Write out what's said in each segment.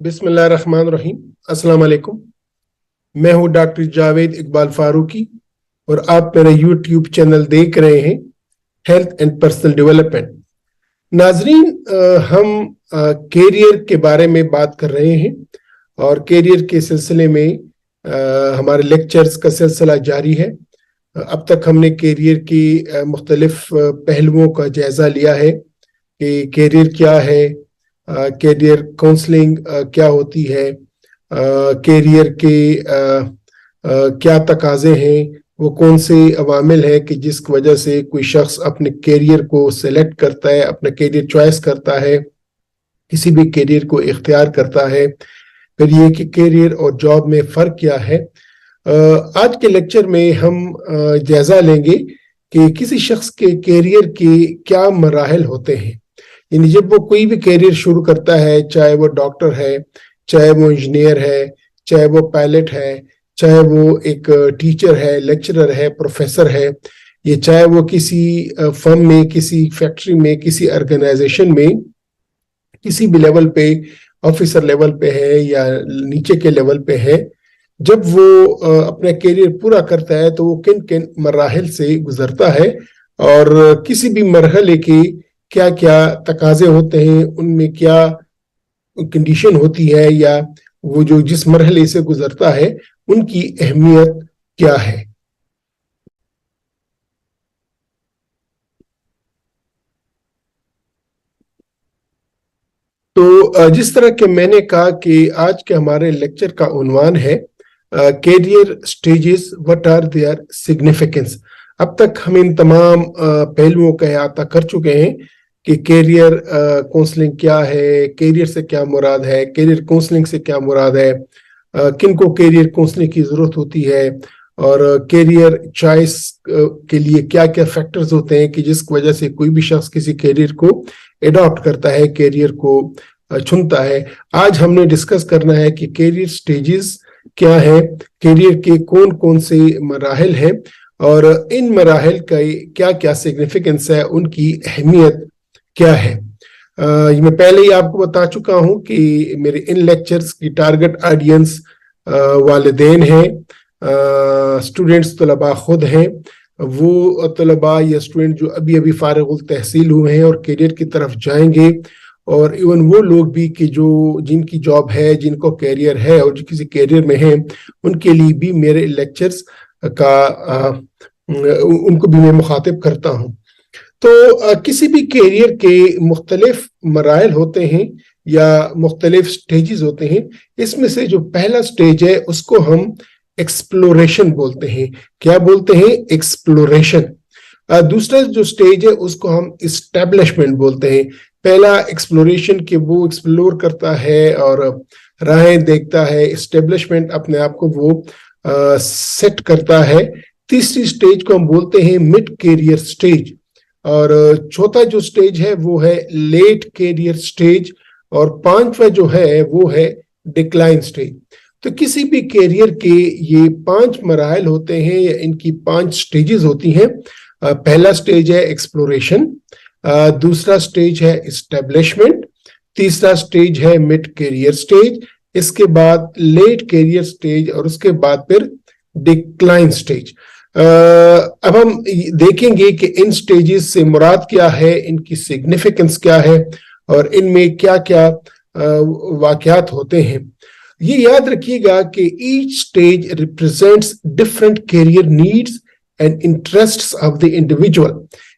बिस्मिल्लाहिर्रहमानिर्रहीम। अस्सलाम वालेकुम। मैं हूं डॉक्टर जावेद इकबाल फारूकी और आप मेरा यूट्यूब चैनल देख रहे हैं हेल्थ एंड पर्सनल डेवलपमेंट। नाजरीन, हम कैरियर के बारे में बात कर रहे हैं और कैरियर के सिलसिले में हमारे लेक्चर्स का सिलसिला जारी है। अब तक हमने कैरियर की मुख्तलिफ पहलुओं का जायजा लिया है कि कैरियर क्या है, कैरियर काउंसलिंग क्या होती है, कैरियर के क्या तकाजे हैं, वो कौन से अवामिल हैं कि जिसकी वजह से कोई शख्स अपने कैरियर को सेलेक्ट करता है, अपना कैरियर चॉइस करता है, किसी भी कैरियर को इख्तियार करता है। फिर ये कि कैरियर और जॉब में फ़र्क क्या है। आज के लेक्चर में हम जायजा लेंगे कि किसी शख्स के कैरियर के क्या मराहल होते हैं। यानी जब वो कोई भी कैरियर शुरू करता है, चाहे वो डॉक्टर है, चाहे वो इंजीनियर है, चाहे वो पायलट है, चाहे वो एक टीचर है, लेक्चरर है, प्रोफेसर है, ये चाहे वो किसी फर्म में, किसी फैक्ट्री में, किसी ऑर्गेनाइजेशन में, किसी भी लेवल पे, ऑफिसर लेवल पे है या नीचे के लेवल पे है, जब वो अपना कैरियर पूरा करता है तो वो किन किन मराहल से गुजरता है और किसी भी मरहले की क्या क्या तकाजे होते हैं, उनमें क्या कंडीशन होती है, या वो जो जिस मरहले से गुजरता है उनकी अहमियत क्या है। तो जिस तरह के मैंने कहा कि आज के हमारे लेक्चर का उन्वान है career stages, what are their significance. अब तक हम इन तमाम पहलुओं का अहाता कर चुके हैं कि कैरियर काउंसलिंग क्या है, कैरियर से क्या मुराद है, कैरियर काउंसलिंग से क्या मुराद है, किन को कैरियर काउंसलिंग की जरूरत होती है, और कैरियर चॉइस के लिए क्या क्या फैक्टर्स होते हैं कि जिसकी वजह से कोई भी शख्स किसी कैरियर को एडॉप्ट करता है, कैरियर को चुनता है। आज हमने डिस्कस करना है कि कैरियर स्टेजेस क्या है, कैरियर के कौन कौन से मराहल हैं और इन मराहल का क्या क्या सिग्निफिकेंस है, उनकी अहमियत क्या है। मैं पहले ही आपको बता चुका हूं कि मेरे इन लेक्चर्स की टारगेट ऑडियंस वालिदैन हैं, स्टूडेंट्स, तलबा खुद हैं, वो तलबा या स्टूडेंट जो अभी अभी फारिगुल तहसील हुए हैं और कैरियर की तरफ जाएंगे, और इवन वो लोग भी कि जो जिनकी जॉब है, जिनको कैरियर है और जो किसी कैरियर में हैं, उनके लिए भी मेरे लेक्चर्स का उनको भी मैं मुखातिब करता हूं। तो किसी भी कैरियर के मुख्तलिफ मराइल होते हैं या मुख्तलिफ स्टेजेस होते हैं। इसमें से जो पहला स्टेज है उसको हम एक्सप्लोरेशन बोलते हैं। क्या बोलते हैं? एक्सप्लोरेशन। दूसरा जो स्टेज है उसको हम इस्टेब्लिशमेंट बोलते हैं। पहला एक्सप्लोरेशन के वो एक्सप्लोर करता है और राहें देखता है, इस्टेब्लिशमेंट अपने आप को वो सेट करता है। तीसरी स्टेज को हम बोलते हैं मिड कैरियर स्टेज, और चौथा जो स्टेज है वो है लेट कैरियर स्टेज, और पांचवा जो है वो है डिक्लाइन स्टेज। तो किसी भी कैरियर के ये 5 मराहल होते हैं या इनकी 5 स्टेजेस होती हैं। पहला स्टेज है एक्सप्लोरेशन, दूसरा स्टेज है इस्टेब्लिशमेंट, तीसरा स्टेज है मिड कैरियर स्टेज, इसके बाद लेट कैरियर स्टेज और उसके बाद फिर डिक्लाइन स्टेज। अब हम देखेंगे कि इन स्टेजेस से मुराद क्या है, इनकी सिग्निफिकेंस क्या है और इनमें क्या क्या वाकयात होते हैं। ये याद रखिएगा कि each stage represents different career needs and interests of the individual,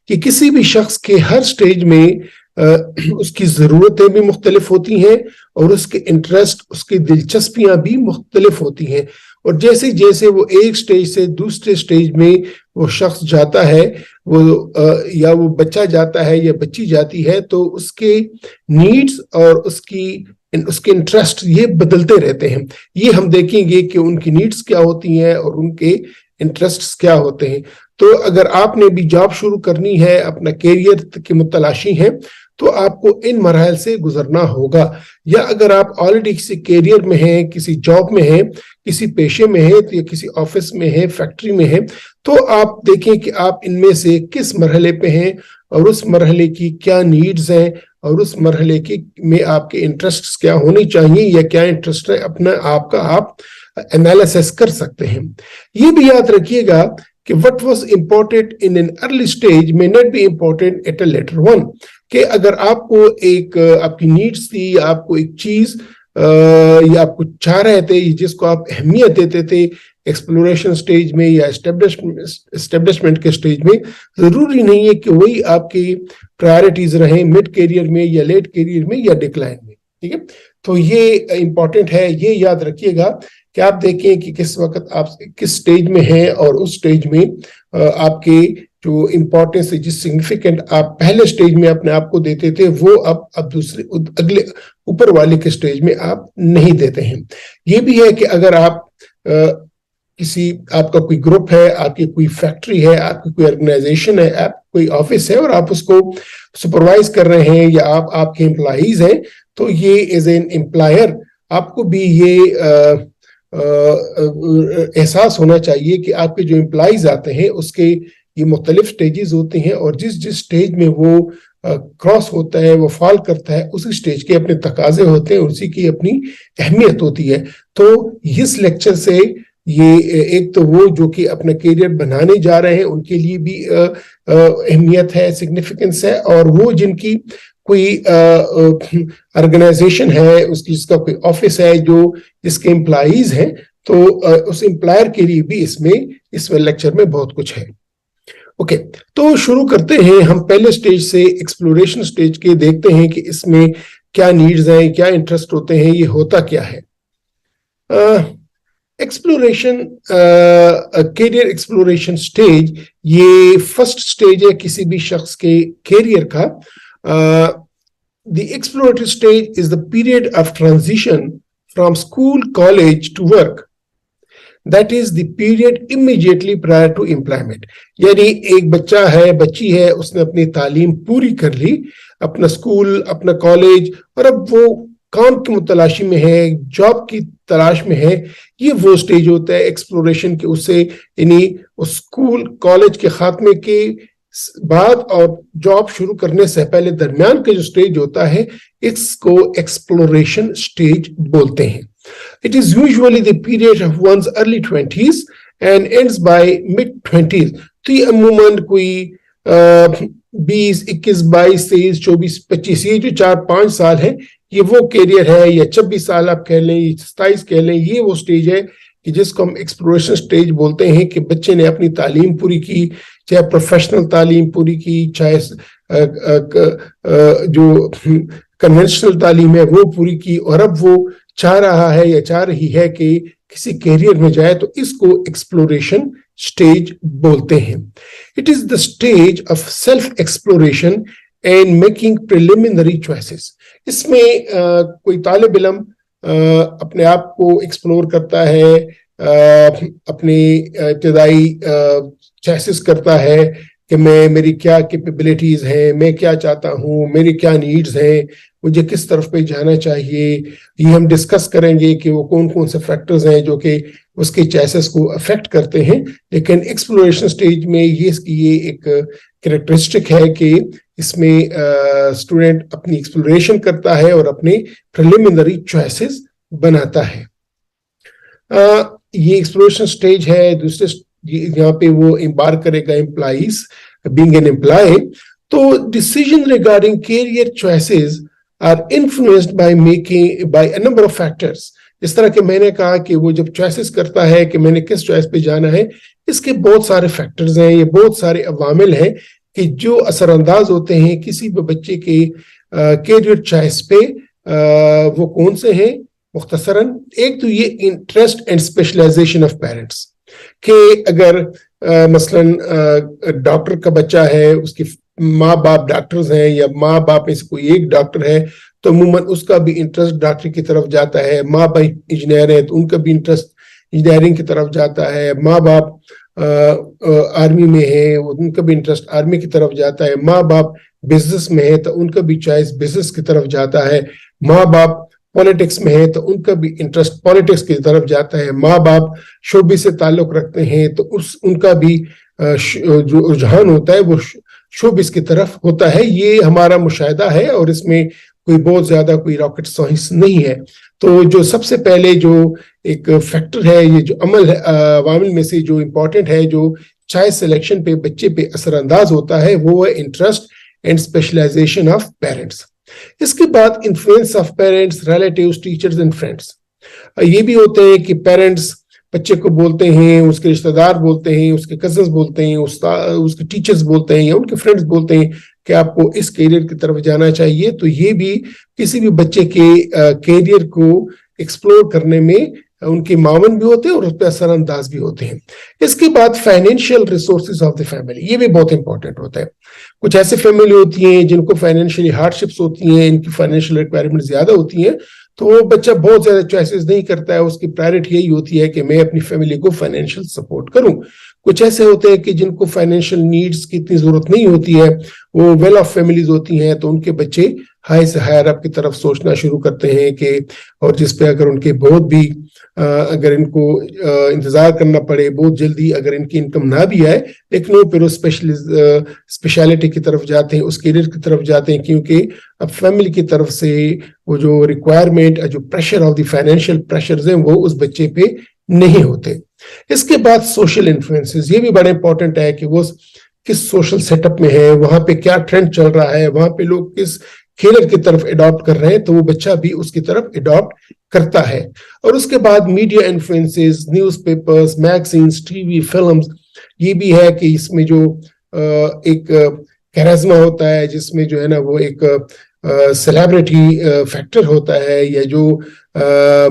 कि किसी भी शख्स के हर स्टेज में उसकी ज़रूरतें भी मुख्तलिफ होती हैं और उसके इंटरेस्ट, उसकी दिलचस्पियां भी मुख्तलिफ होती हैं। और जैसे जैसे वो एक स्टेज से दूसरे स्टेज में वो शख्स जाता है, वो या वो बच्चा जाता है या बच्ची जाती है, तो उसके नीड्स और उसके इंटरेस्ट ये बदलते रहते हैं। ये हम देखेंगे कि उनकी नीड्स क्या होती हैं और उनके इंटरेस्ट्स क्या होते हैं। तो अगर आपने भी जॉब शुरू करनी है, अपना कैरियर की मुतलाशी है, तो आपको इन मराहल से गुजरना होगा। या अगर आप ऑलरेडी किसी कैरियर में हैं, किसी जॉब में हैं, किसी पेशे में हैं, या किसी ऑफिस में हैं, फैक्ट्री में हैं, तो आप देखें कि आप इनमें से किस मरहले पे हैं اور اس مرحلے کی کیا نیڈز ہیں اور اس مرحلے کی میں آپ کے انٹرسٹ کیا ہونی چاہیے یا کیا انٹرسٹ ہے اپنا آپ کا آپ انالیسس کر سکتے ہیں. یہ بھی یاد رکھیے گا کہ what was important in an early stage may not be important at a later one. کہ اگر آپ کو ایک آپ کی نیڈز تھی یا آپ کو ایک چیز یا آپ کو چاہ رہے تھے جس کو آپ اہمیت دیتے تھے ایکسپلوریشن سٹیج میں یا اسٹیبلشمنٹ کے سٹیج میں, ضروری نہیں ہے کہ وہی آپ کی پرائرٹیز رہیں مڈ کیریئر میں یا لیٹ کیریئر میں یا ڈکلائن میں. ٹھیک ہے, تو یہ امپورٹنٹ ہے, یہ یاد رکھیے گا کہ آپ دیکھیں کہ کس وقت آپ کس سٹیج میں ہیں اور اس سٹیج میں آپ کے جو امپورٹنس جس سگنیفیکنٹ آپ پہلے سٹیج میں اپنے آپ کو دیتے تھے وہ اب دوسرے اگلے اوپر والے کے سٹیج میں آپ نہیں دیتے ہیں. یہ بھی ہے کہ اگر آپ کسی آپ کا کوئی گروپ ہے, آپ کی کوئی فیکٹری ہے, آپ کی کوئی آرگنائزیشن ہے, آپ کوئی آفس ہے اور آپ اس کو سپروائز کر رہے ہیں یا آپ کے امپلائیز ہیں, تو یہ ایز این امپلائر آپ کو بھی یہ احساس ہونا چاہیے کہ آپ کے جو امپلائیز آتے ہیں اس کے یہ مختلف سٹیجز ہوتے ہیں اور جس سٹیج میں وہ کراس ہوتا ہے وہ فال کرتا ہے اسی سٹیج کے اپنے تقاضے ہوتے ہیں, اسی کی اپنی اہمیت ہوتی ہے. تو اس لیکچر سے یہ ایک تو وہ جو کہ اپنا کیریئر بنانے جا رہے ہیں ان کے لیے بھی اہمیت ہے, سگنیفیکنس ہے, اور وہ جن کی کوئی آرگنائزیشن ہے اس کی جس کا کوئی آفس ہے جو جس کے امپلائیز ہیں تو اس امپلائر کے لیے بھی اس میں لیکچر میں بہت کچھ ہے. اوکے, تو شروع کرتے ہیں. ہم پہلے سٹیج سے ایکسپلوریشن سٹیج کے دیکھتے ہیں کہ اس میں کیا نیڈز ہیں, کیا انٹرسٹ ہوتے ہیں, یہ ہوتا کیا ہے. ایکسپلوریشن کیریئر ایکسپلوریشن سٹیج یہ فرسٹ سٹیج ہے کسی بھی شخص کے کیریئر کا. The exploratory stage is the period of transition from school, college to work. That is the period immediately prior to employment. یعنی ایک بچہ ہے, بچی ہے, اس نے اپنی تعلیم پوری کر لی, اپنا اسکول, اپنا کالج, اور اب وہ کام کی متلاشی میں ہے, جاب کی تلاش میں ہے. یہ وہ سٹیج ہوتا ہے ایکسپلوریشن کے, اس سے یعنی اسکول کالج کے خاتمے کے بعد اور جاب شروع کرنے سے پہلے درمیان کا جو سٹیج ہوتا ہے اس کو ایکسپلوریشن سٹیج بولتے ہیں. It is usually the period of one's early 20s and ends by mid-20s. تو یہ عموماً کوئی 20, 21, 22, 23, 24, 25 یہ جو 4-5 سال ہیں یہ وہ کیریئر ہے, یا 26 سال آپ کہہ لیں, 27 کہہ لیں, یہ وہ سٹیج ہے کہ جس کو ہم ایکسپلوریشن سٹیج بولتے ہیں کہ بچے نے اپنی تعلیم پوری کی, چاہے پروفیشنل تعلیم پوری کی, چاہے جو کنونشنل تعلیم ہے وہ پوری کی, اور اب وہ چاہ رہا ہے یا چاہ رہی ہے کہ کسی کیریئر میں جائے, تو اس کو ایکسپلوریشن سٹیج بولتے ہیں. It is the stage of self-exploration and making preliminary choices. اس میں کوئی طالب علم اپنے آپ کو ایکسپلور کرتا ہے, اپنی ابتدائی چوائسز کرتا ہے کہ میری کیا کیپیبلٹیز ہیں, میں کیا چاہتا ہوں, میری کیا نیڈز ہیں, مجھے کس طرف پہ جانا چاہیے. یہ ہم ڈسکس کریں گے کہ وہ کون سے فیکٹرز ہیں جو کہ اس کے چوائسز کو افیکٹ کرتے ہیں. لیکن ایکسپلوریشن سٹیج میں یہ ایک کریکٹرسٹک ہے کہ اس میں اسٹوڈنٹ اپنی ایکسپلوریشن کرتا ہے اور اپنے پریلیمنری چوائسز بناتا ہے. یہ ایکسپلوریشن سٹیج ہے. دوسرے یہاں پہ وہ امبار کرے گا امپلائیز بینگ این امپلائی. تو decision regarding career choices are influenced by a number of factors. اس طرح کہ میں نے کہا کہ وہ جب چوائسز کرتا ہے کہ میں نے کس چوائس پہ جانا ہے, اس کے بہت سارے فیکٹرز ہیں, یہ بہت سارے عوامل ہیں کہ جو اثر انداز ہوتے ہیں کسی بھی بچے کے کیریئر چوائس پہ. وہ کون سے ہیں؟ مختصراً ایک تو یہ interest and specialisation of parents, کہ اگر مثلاً ڈاکٹر کا بچہ ہے, اس کی ماں باپ ڈاکٹرز ہیں یا ماں باپ میں سے کوئی ایک ڈاکٹر ہے, تو عموماً اس کا بھی انٹرسٹ ڈاکٹر کی طرف جاتا ہے. ماں باپ انجینئر ہیں تو ان کا بھی انٹرسٹ انجینئرنگ کی طرف جاتا ہے. ماں باپ آرمی میں ہیں, ان کا بھی انٹرسٹ آرمی کی طرف جاتا ہے. ماں باپ بزنس میں ہے تو ان کا بھی چوائس بزنس کی طرف جاتا ہے. ماں باپ پالیٹکس میں ہے تو ان کا بھی انٹرسٹ پالیٹکس کی طرف جاتا ہے. ماں باپ شعبے سے تعلق رکھتے ہیں تو ان کا بھی جو رجحان ہوتا ہے وہ शोबिस की तरफ होता है. ये हमारा मुशाहिदा है और इसमें कोई बहुत ज्यादा कोई रॉकेट साइंस नहीं है. तो जो सबसे पहले जो एक फैक्टर है, ये जो अमल है अवामिल में से जो इम्पोर्टेंट है, जो चॉइस सिलेक्शन पे बच्चे पे असरअंदाज होता है, वो है interest and specialisation of parents. इसके बाद influence of parents, relatives, teachers and friends. ये भी होते हैं कि पेरेंट्स बच्चे को बोलते हैं, उसके रिश्तेदार बोलते हैं, उसके कजन्स बोलते हैं, उसके टीचर्स बोलते हैं या उनके फ्रेंड्स बोलते हैं कि आपको इस कैरियर की तरफ जाना चाहिए. तो ये भी किसी भी बच्चे के कैरियर को एक्सप्लोर करने में उनके मावन भी होते हैं और उस पर असरअंदाज भी होते हैं. इसके बाद financial resources of the family, ये भी बहुत इंपॉर्टेंट होता है. कुछ ऐसे फैमिली होती हैं जिनको फाइनेंशियली हार्डशिप्स होती हैं, इनकी फाइनेंशियल रिक्वायरमेंट ज्यादा होती हैं, तो वो बच्चा बहुत ज्यादा चॉइसेस नहीं करता है. उसकी प्रायोरिटी यही होती है कि मैं अपनी फैमिली को फाइनेंशियल सपोर्ट करूं. कुछ ऐसे होते हैं कि जिनको फाइनेंशियल नीड्स की इतनी जरूरत नहीं होती है, वो वेल ऑफ फैमिलीज होती हैं, तो उनके बच्चे हाई से हायर अप की तरफ सोचना शुरू करते हैं कि, और जिसपे अगर उनके बहुत भी अगर इनको इंतजार करना पड़े, बहुत जल्दी अगर इनकी इनकम ना भी आए, लेकिन वो फिर उस स्पेशलिटी की तरफ जाते हैं, उस करियर की तरफ जाते हैं, क्योंकि अब फैमिली की तरफ से वो जो रिक्वायरमेंट, जो pressure of the financial pressures हैं, वो उस बच्चे पे नहीं होते. इसके बाद सोशल इन्फ्लुएंसेस, ये भी बड़ा इंपॉर्टेंट है कि वो किस सोशल सेटअप में है, वहां पे क्या ट्रेंड चल रहा है, वहां पे लोग किस खेल की तरफ अडॉप्ट कर रहे हैं, तो वो बच्चा भी उसकी तरफ अडॉप्ट करता है. और उसके बाद media influences, newspapers, magazines, TV, films, ये भी है कि इसमें जो एक कैरिज्मा होता है, जिसमें जो है ना वो एक सेलिब्रिटी फैक्टर होता है, या जो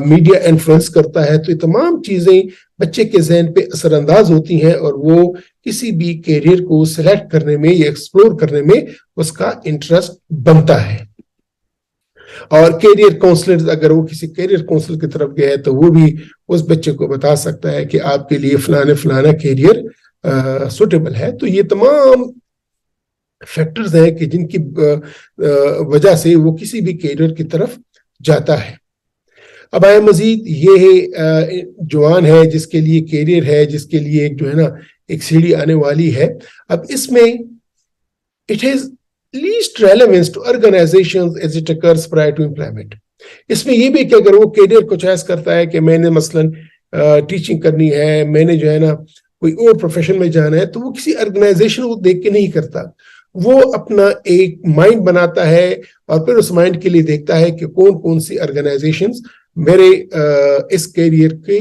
मीडिया इन्फ्लुएंस करता है, तो ये तमाम चीजें बच्चे के ज़हन पे असरअंदाज होती हैं और वो किसी भी कैरियर को सिलेक्ट करने में या एक्सप्लोर करने में उसका इंटरेस्ट बनता है. और कैरियर काउंसलर, अगर वो किसी कैरियर काउंसलर की तरफ गया है, तो वो भी उस बच्चे को बता सकता है कि आपके लिए फलाना कैरियर सुटेबल है. तो ये तमाम फैक्टर्स हैं कि जिनकी वजह से वो किसी भी कैरियर की तरफ जाता है. अब आए मजीद, ये जवान है जिसके लिए कैरियर है, जिसके लिए एक जो है ना एक सीढ़ी आने वाली है. अब इसमें it has least relevance to organisations as it occurs prior to employment. इसमें ये भी कि अगर वो कैरियर को चॉइस करता है कि मैंने मसलन टीचिंग करनी है, मैंने जो है ना कोई और प्रोफेशन में जाना है, तो वो किसी ऑर्गेनाइजेशन को देख के नहीं करता. वो अपना एक माइंड बनाता है और फिर उस माइंड के लिए देखता है कि कौन कौन सी ऑर्गेनाइजेशंस मेरे इस कैरियर के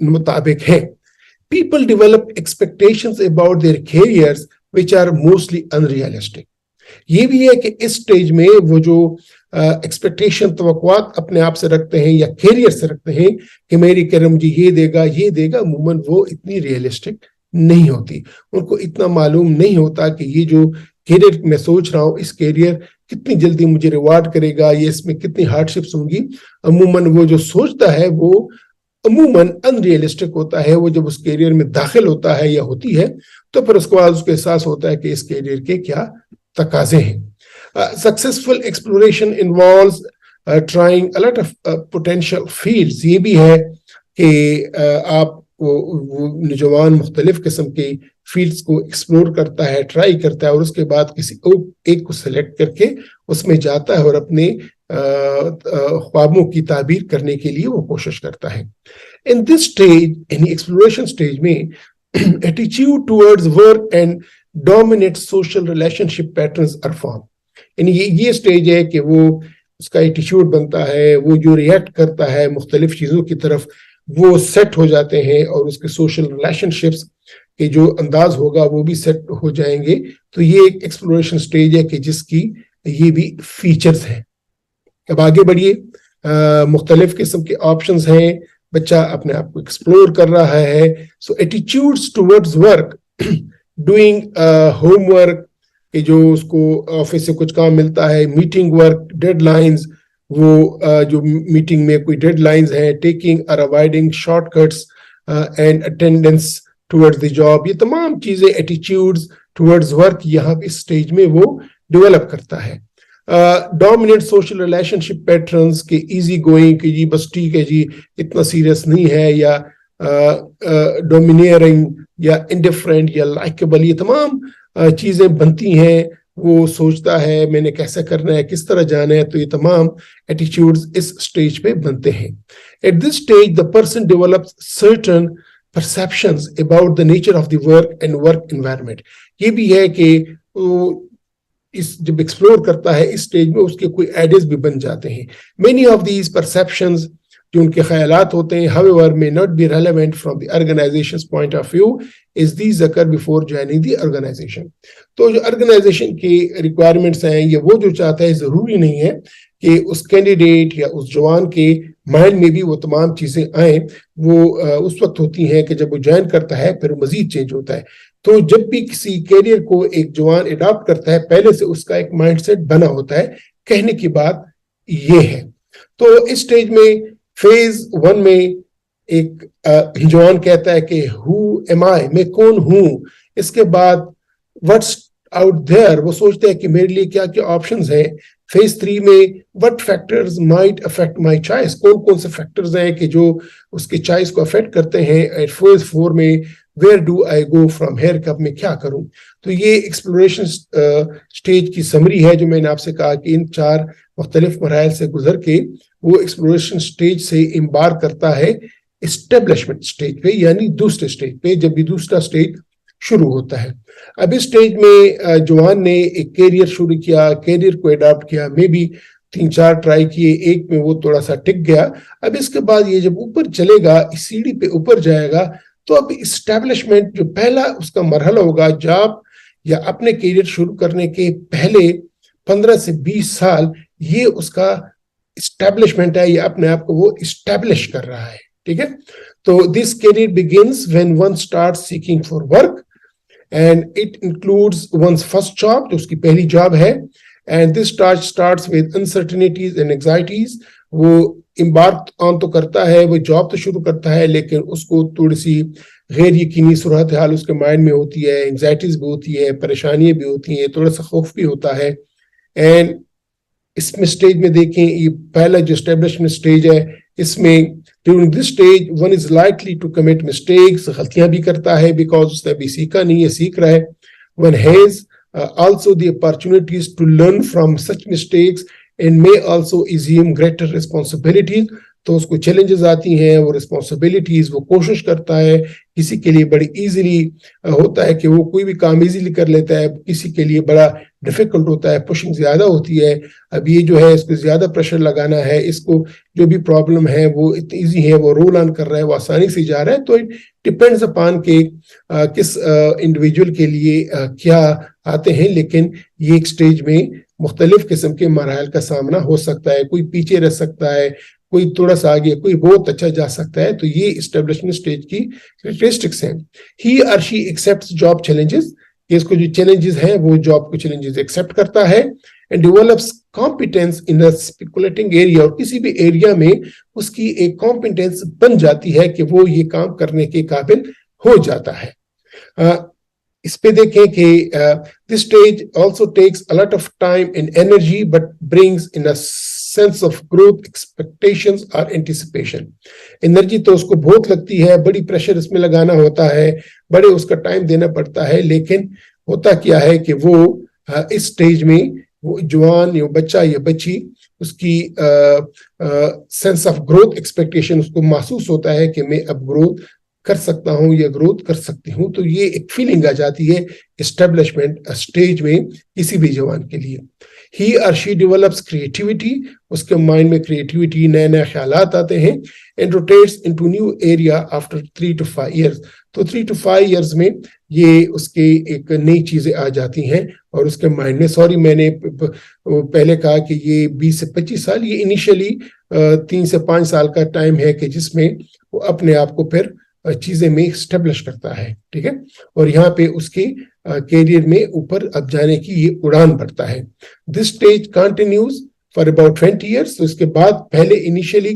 मुताबिक है. People develop expectations about their careers which are mostly unrealistic. ये भी है कि इस स्टेज में वो जो एक्सपेक्टेशन, तवक्कुआत अपने आप से रखते हैं या कैरियर से रखते हैं कि मेरी कैरियर मुझे ये देगा, अमूमन वो इतनी रियलिस्टिक नहीं होती. उनको इतना मालूम नहीं होता कि ये जो कैरियर मैं सोच रहा हूँ, इस कैरियर कितनी जल्दी मुझे रिवार्ड करेगा, ये इसमें कितनी हार्डशिप्स होंगी. अमूमन वो जो सोचता है वो अमूमन अनरियलिस्टिक होता है. वो जब उस कैरियर में दाखिल होता है या होती है, तो फिर उसके बाद उसको एहसास होता है कि इस कैरियर के क्या तकाजे हैं. Successful exploration involves trying a lot of potential fields. ये भी है कि आप वो नौजवान मुख्तलिफ किस्म के फील्ड्स को एक्सप्लोर करता है, ट्राई करता है, और उसके बाद किसी एक को सेलेक्ट करके उसमें जाता है और अपने ख्वाबों की ताबीर करने के लिए वो कोशिश करता है. इन दिस स्टेज, यानी एक्सप्लोरेशन स्टेज में, attitude towards work and dominate social relationship patterns are form. यानी ये स्टेज है कि वो उसका एटीट्यूड बनता है, वो जो रिएक्ट करता है मुख्तलिफ चीजों की तरफ, वो सेट हो जाते हैं और उसके सोशल रिलेशनशिप्स के जो अंदाज होगा वो भी सेट हो जाएंगे. तो ये एक एक्सप्लोरेशन स्टेज है कि जिसकी ये भी फीचर्स हैं. अब आगे बढ़िए, मुख्तलिफ किस्म के ऑप्शंस हैं, बच्चा अपने आप को एक्सप्लोर कर रहा है. So attitudes towards work, doing homework, कि जो उसको ऑफिस से कुछ काम मिलता है, मीटिंग वर्क, डेडलाइंस, वो जो मीटिंग में कोई डेडलाइंस हैं, टेकिंग और avoiding shortcuts and attendance towards the job, ये तमाम चीजें एटीट्यूड्स टुवर्ड्स वर्क यहाँ इस स्टेज में वो डेवलप करता है. डोमिनेट सोशल रिलेशनशिप पैटर्न्स के इजी गोइंग, कि जी बस ठीक है जी इतना सीरियस नहीं है, या डोमिनेरिंग या इंडिफरेंट या लाइकेबल, ये तमाम चीजें बनती हैं, वो सोचता है मैंने कैसा करना है, किस तरह जाना है, तो ये तमाम एटीट्यूड्स इस स्टेज पे बनते हैं. At this stage the person develops certain perceptions about the nature of the work and work environment. ये भी है कि इस जब एक्सप्लोर करता है इस स्टेज में उसके कोई आइडियाज भी बन जाते हैं. मेनी ऑफ दीज परसेप्शंस, जो उनके ख्यालात होते हैं, however may not be relevant from the organization's point of view, is these occur before joining the organization. तो जो ऑर्गेनाइजेशन की रिक्वायरमेंट्स हैं, ये वो जो चाहता है, जरूरी नहीं है कि उस कैंडिडेट या उस जवान के माइंड में भी वो तमाम चीजें आए. वो उस वक्त होती हैं कि जब वो ज्वाइन करता है फिर मजीद चेंज होता है. तो जब भी किसी कैरियर को एक जवान अडॉप्ट करता है, पहले से उसका एक माइंडसेट बना होता है. कहने की बात ये है. तो इस स्टेज में फेज 1 में एक जवान कहता है कि हु एम आई, मैं कौन हूं. इसके बाद व्हाट्स आउट देयर, वो सोचते हैं कि मेरे लिए क्या क्या ऑप्शंस हैं. फेज 3 में what factors might affect my choice, कौन कौन से फैक्टर्स हैं कि जो उसके चॉइस को अफेक्ट करते हैं. एट फेज 4 में where do I go from here, कब मैं क्या करूं. तो ये एक्सप्लोरेशन स्टेज की समरी है जो मैंने आपसे कहा कि इन 4 मुख्तलिफ मराहल से गुजर के वो एक्सप्लोरेशन स्टेज से इम्बार करता है एस्टेब्लिशमेंट स्टेज पे, यानी दूसरे स्टेज पे, जब भी दूसरा स्टेज शुरू होता है. अब इस स्टेज में जवान ने एक कैरियर शुरू किया, कैरियर को अडॉप्ट किया, मे बी 3-4 ट्राई किए, एक में वो थोड़ा सा टिक गया. अब इसके बाद ये जब ऊपर चलेगा, इस सीढ़ी पे ऊपर जाएगा, तो अब एस्टेब्लिशमेंट जो पहला उसका मरहला होगा, जॉब या अपने कैरियर शुरू करने के पहले 15 से 20 साल, ये उसका एस्टेब्लिशमेंट है, ये अपने आप को वो एस्टेब्लिश कर रहा है. ठीक है. तो this career begins when one starts seeking for work and it includes one's first job, जो उसकी पहली जॉब है. And this starts with uncertainties and anxieties. वो इम्बार्क ऑन तो करता है, वो जॉब तो शुरू करता है, लेकिन उसको थोड़ी सी गैर यकीनी सूरत हाल उसके माइंड में होती है, एंजाइटीज भी होती है, परेशानियां भी होती हैं, थोड़ा सा खौफ भी होता है. एंड इसमें स्टेज में देखें, ये पहला जो एस्टेब्लिशमेंट स्टेज है, इसमें during this stage one is likely to commit mistakes, गलतियां भी करता है, बिकॉज उसने अभी सीखा नहीं है, सीख रहा है. One has also the opportunities to learn from such mistakes and may also assume greater responsibilities. तो उसको चैलेंजेस आती हैं, वो रिस्पॉन्सिबिलिटीज वो कोशिश करता है. किसी के लिए बड़ी इजीली होता है कि वो कोई भी काम इजीली कर लेता है, किसी के लिए बड़ा डिफिकल्ट होता है, पुशिंग ज्यादा होती है. अब ये जो है इसको ज्यादा प्रेशर लगाना है, इसको जो भी प्रॉब्लम है वो इतनी इजी है, वो रोल ऑन कर रहा है, वो आसानी से जा रहा है. तो इट डिपेंड्स अपॉन के किस इंडिविजुअल के लिए क्या आते हैं. लेकिन ये एक स्टेज में मुख्तलिफ किस्म के मराहल का सामना हो सकता है. कोई पीछे रह सकता है, कोई थोड़ा सा आगे, कोई बहुत अच्छा जा सकता है. तो ये एस्टेब्लिशमेंट स्टेज की कैरेक्टरिस्टिक्स हैं. ही और शी एक्सेप्ट्स जॉब चैलेंजेस, इसको जो चैलेंजेस हैं वो जॉब को चैलेंजेस एक्सेप्ट करता है. And develops competence in a speculating area, और किसी भी एरिया में उसकी एक कॉम्पिटेंस बन जाती है कि वो ये काम करने के काबिल हो जाता है. इस पे देखें कि this stage also takes a lot of time and energy but brings in a sense of growth, expectations और एंटिसिपेशन. एनर्जी तो उसको बहुत लगती है, बड़ी प्रेशर इसमें लगाना होता है, बड़े उसका टाइम देना पड़ता है. लेकिन होता क्या है कि वो इस स्टेज में वो जवान या बच्चा या बच्ची, उसकी सेंस ऑफ ग्रोथ एक्सपेक्टेशन उसको महसूस होता है कि मैं अब ग्रोथ कर सकता हूं या ग्रोथ कर सकती हूं. तो ये एक फीलिंग आ जाती है एस्टेब्लिशमेंट स्टेज में किसी भी जवान के लिए. ही और शी डेवलप्स क्रिएटिविटी, उसके माइंड में क्रिएटिविटी, नए नए ख्यालात आते हैं. And rotates into new area after 3 to 5 years. तो 3 to 5 years में ये उसके एक नई चीजें आ जाती हैं और उसके माइंड में. सॉरी, मैंने पहले कहा कि ये 20 से 25 साल, ये इनिशियली 3 से 5 साल का टाइम है कि जिसमें वो अपने आप को फिर चीजें में स्टेब्लिश करता है. ठीक है. और यहाँ पे उसके कैरियर में ऊपर अब जाने की ये उड़ान बढ़ता है. This stage continues for about 20 years. तो इसके बाद पहले इनिशियली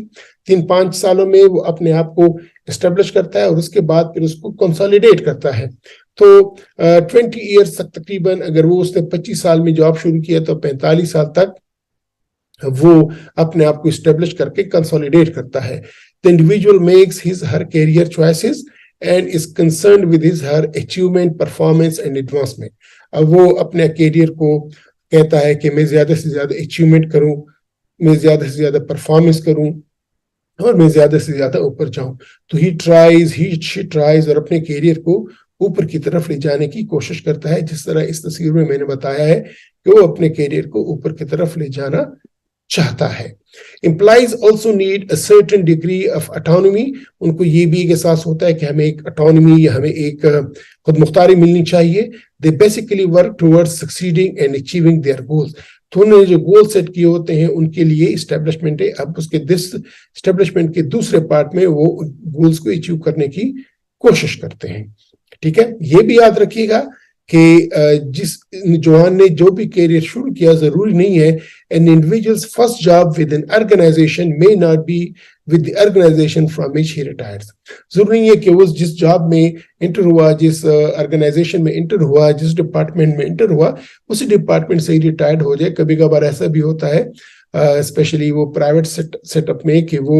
3-5 सालों में वो अपने आप को एस्टेब्लिश करता है और उसके बाद फिर उसको कंसोलिडेट करता है. तो 20 years तक तकरीबन, अगर वो उसने 25 साल में जॉब शुरू किया तो 45 साल तक वो अपने आप को एस्टेब्लिश करके कंसोलिडेट करता है. The individual makes his her career choices and is concerned with his her achievement, performance and advancement. अब वो अपने कैरियर को कहता है कि मैं ज्यादा से ज्यादा अचीवमेंट करूं, मैं ज्यादा से ज्यादा परफॉर्मेंस करूं और मैं ज्यादा से ज्यादा ऊपर जाऊं. तो he tries और अपने कैरियर को ऊपर की तरफ ले जाने की कोशिश करता है, जिस तरह इस तस्वीर में मैंने बताया है कि वो अपने कैरियर को ऊपर की तरफ ले जाना चाहता है. Employees also need a certain degree of autonomy. उनको ये भी एक एहसास होता है कि हमें एक autonomy या हमें एक खुद मुख्तारी मिलनी चाहिए. They basically work towards succeeding and achieving their goals. तो उन्होंने जो गोल सेट किए होते हैं उनके लिए इस्टेब्लिशमेंट है. अब उसके इस्टेब्लिशमेंट के दूसरे पार्ट में वो गोल्स को अचीव करने की कोशिश करते हैं. ठीक है, ये भी याद रखिएगा कि जिस जवान ने जो भी कैरियर शुरू किया, जरूरी नहीं है an individual's first job with an organization may not be with the organization from which he retires. जरूरी नहीं है कि वो जिस जॉब में इंटर हुआ, जिस ऑर्गेनाइजेशन में इंटर हुआ, जिस डिपार्टमेंट में इंटर हुआ, उसी डिपार्टमेंट से ही रिटायर्ड हो जाए. कभी कभार ऐसा भी होता है स्पेशली वो प्राइवेट सेटअप में कि वो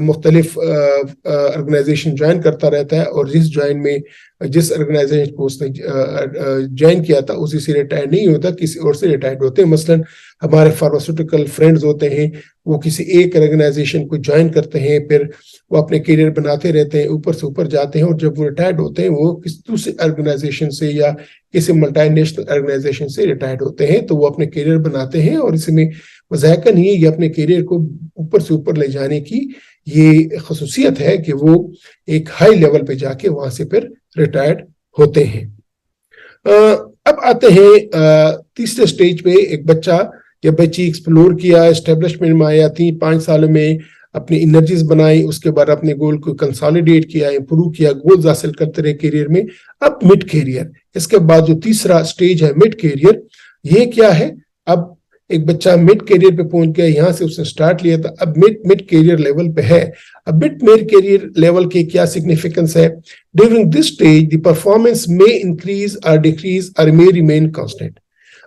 मुख्तलिफ ऑर्गेनाइजेशन ज्वाइन करता रहता है और जिस ऑर्गेनाइजेशन को उसने ज्वाइन किया था उसी से रिटायर नहीं होता, किसी और से रिटायर्ड होते हैं. मसलन हमारे फार्मास्यूटिकल फ्रेंड्स होते हैं, वो किसी एक ऑर्गेनाइजेशन को ज्वाइन करते हैं, फिर वो अपने करियर बनाते रहते हैं, ऊपर से ऊपर जाते हैं और जब वो रिटायर्ड होते हैं वो किसी दूसरे ऑर्गेनाइजेशन से या किसी मल्टीनेशनल ऑर्गेनाइजेशन से रिटायर्ड होते हैं. तो वो अपने करियर बनाते हैं और इसमें वज़ायका नहीं है, ये अपने करियर को ऊपर से ऊपर ले जाने की ये खसूसियत है कि वो एक हाई लेवल पे जाके वहां से फिर रिटायर्ड होते हैं. अब आते हैं तीसरे स्टेज पे. एक बच्चा या बच्ची एक्सप्लोर किया, एस्टेब्लिशमेंट में आया, 3-5 सालों में अपनी एनर्जीज बनाई, उसके बाद अपने गोल को कंसोलिडेट किया, इंप्रूव किया, गोल्स हासिल करते रहे करियर में. अब मिड करियर, इसके बाद जो तीसरा स्टेज है मिड करियर, ये क्या है? अब एक बच्चा मिड करियर पे पहुंच गया, यहां से उसने स्टार्ट लिया था, अब मिड करियर लेवल पे है. अब मिड करियर लेवल के क्या सिग्निफिकेंस है? During this stage the performance may increase और डिक्रीज और मे रिमेन कांस्टेंट.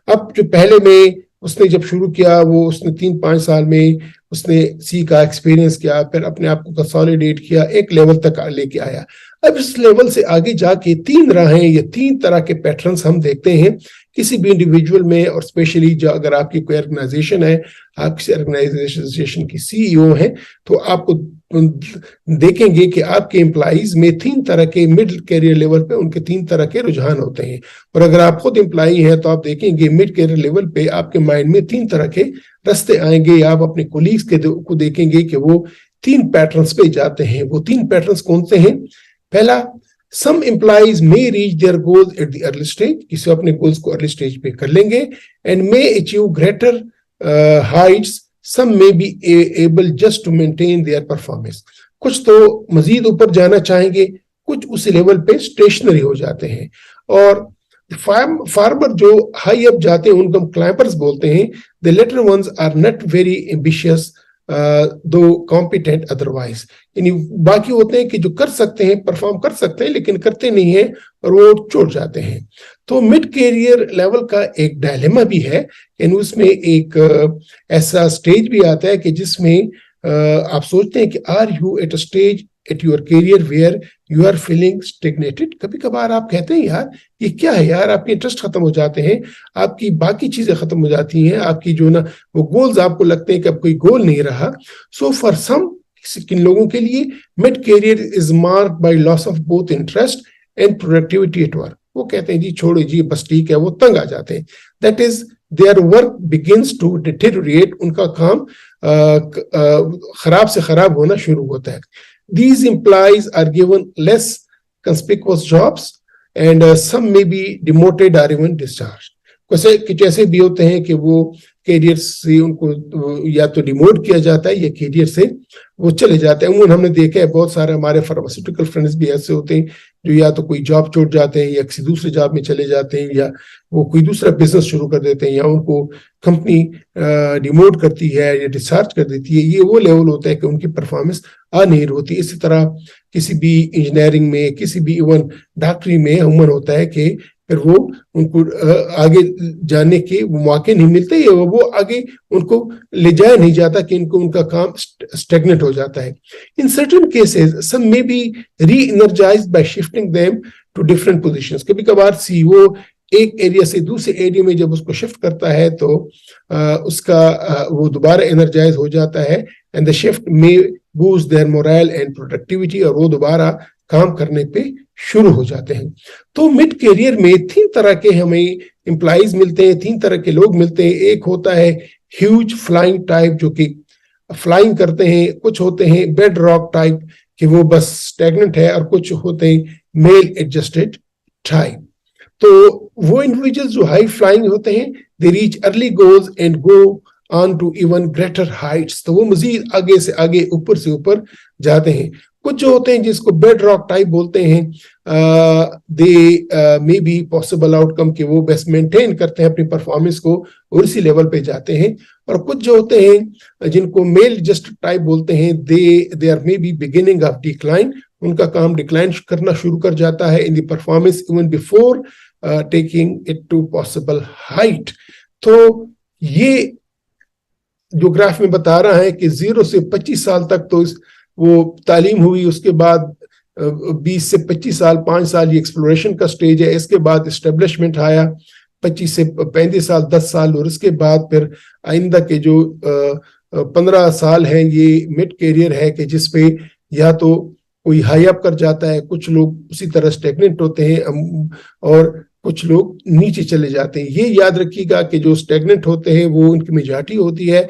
अब जो पहले में उसने जब शुरू किया, वो उसने 3-5 साल में उसने सीखा, एक्सपीरियंस किया, फिर अपने आप को कंसोलिडेट किया, एक लेवल तक लेके आया. अब इस लेवल से आगे जाके 3 राहें या 3 तरह के पैटर्न्स हम देखते हैं किसी भी इंडिविजुअल में, और स्पेशली जो अगर आपकी कोई ऑर्गेनाइजेशन है, आप किसी ऑर्गेनाइजेशन की सीईओ हैं, तो आपको देखेंगे कि आपके एम्प्लॉइज में 3 तरह के मिडिल कैरियर लेवल पे उनके 3 तरह के रुझान होते हैं. और अगर आप खुद एम्प्लॉई हैं तो आप देखेंगे मिड कैरियर लेवल पे आपके माइंड में 3 तरह के रास्ते आएंगे. आप अपने कोलीग्स को देखेंगे कि वो 3 पैटर्न्स पे जाते हैं. वो 3 पैटर्न्स कौन से हैं? पहला, some employees may reach their goals at the early stage, किसी अपने गोल्स को अर्ली स्टेज पे कर लेंगे, and may achieve greater heights. Some may be able just to maintain their performance. कुछ तो मजीद ऊपर जाना चाहेंगे, कुछ उसी लेवल पे स्टेशनरी हो जाते हैं. और फार्मर जो हाई अप जाते हैं उनको हम क्लाइंबर्स बोलते हैं. The latter ones are not very ambitious, दो कॉम्पिटेंट अदरवाइज, यानी बाकी होते हैं कि जो कर सकते हैं, परफॉर्म कर सकते हैं, लेकिन करते नहीं हैं और वो छोड़ जाते हैं. तो मिड कैरियर लेवल का एक डायलेमा भी है, यानी उसमें एक ऐसा स्टेज भी आता है कि जिसमें आप सोचते हैं कि are you at a stage at your career where you are feeling stagnated. कभी कभार आप कहते हैं यार ये क्या है यार, आपके इंटरेस्ट खत्म हो जाते हैं, आपकी बाकी चीजें खत्म हो जाती हैं, आपकी जो ना वो गोल्स आपको लगते हैं कि अब कोई गोल नहीं रहा. सो फॉर सम, किन लोगों के लिए mid career is marked by loss of both interest and productivity at work. वो कहते हैं जी छोड़ो जी बस ठीक है, वो तंग आ जाते हैं. That is their work begins to deteriorate. उनका काम खराब से खराब होना शुरू होता है. These employees are given less conspicuous jobs and some may be demoted or even discharged. कुछ ऐसे भी होते हैं कि वो कैरियर से उनको या तो डिमोट किया जाता है या कैरियर से वो चले जाते हैं. उन्होंने हमने देखा है बहुत सारे हमारे फार्मास्यूटिकल फ्रेंड्स भी ऐसे होते हैं जो या तो कोई जॉब छोड़ जाते हैं या किसी दूसरे जॉब में चले जाते हैं, या वो कोई दूसरा बिजनेस शुरू कर देते हैं, या उनको कंपनी डिमोट करती है या डिस्चार्ज कर देती है. ये वो लेवल होता है कि उनकी परफॉर्मेंस आ नहीं होती. इसी तरह किसी भी इंजीनियरिंग में, किसी भी इवन डॉक्टरी में अमूमन होता है कि फिर वो उनको आगे जाने के मौके नहीं मिलते, या वो आगे उनको ले जाया नहीं जाता कि इनको उनका काम स्टेगनेंट हो जाता है. In certain cases some may be reenergised by shifting them to different positions. कभी कभार सीईओ एक एरिया से दूसरे एरिया में जब उसको शिफ्ट करता है तो उसका वो दोबारा एनर्जाइज हो जाता है, and the shift may boost their moral and productivity, और वो दोबारा काम करने पे शुरू हो जाते हैं. तो मिड कैरियर में 3 तरह के हमें एम्प्लॉइज मिलते हैं, 3 तरह के लोग मिलते हैं. एक होता है ह्यूज फ्लाइंग टाइप, जो कि फ्लाइंग करते हैं. कुछ होते हैं बेड रॉक टाइप कि वो बस स्टैग्नेंट है, और कुछ होते हैं मेल एडजस्टेड टाइप. तो वो इंडिविजुअल्स जो हाई फ्लाइंग होते हैं, they reach early goals and go on to even greater heights. तो वो मजीद आगे से आगे, ऊपर से ऊपर जाते हैं. कुछ जो होते हैं जिसको बेड रॉक टाइप बोलते हैं, दे मे बी पॉसिबल आउटकम कि वो बेस्ट मेंटेन करते हैं अपनी परफॉर्मेंस को और इसी लेवल पे जाते हैं. और कुछ जो होते हैं जिनको मेल जस्ट टाइप बोलते हैं, they are maybe beginning of decline. उनका काम डिक्लाइन करना शुरू कर जाता है in the performance even before taking it to possible height. तो ये जो ग्राफ में बता रहा है कि 0 से 25 साल तक तो वो तालीम हुई, उसके बाद 20 से 25 साल, 5 साल ये एक्सप्लोरेशन का स्टेज है. इसके बाद एस्टेब्लिशमेंट आया 25 से 35 साल, 10 साल, और इसके बाद फिर आइंदा के जो 15 साल हैं ये मिड कैरियर है कि जिसपे या तो कोई हाई अप कर जाता है, कुछ लोग उसी तरह स्टेगनेंट होते हैं, और कुछ लोग नीचे चले जाते हैं. ये याद रखिएगा कि जो स्टेगनेंट होते हैं वो उनकी मेजॉरिटी होती है.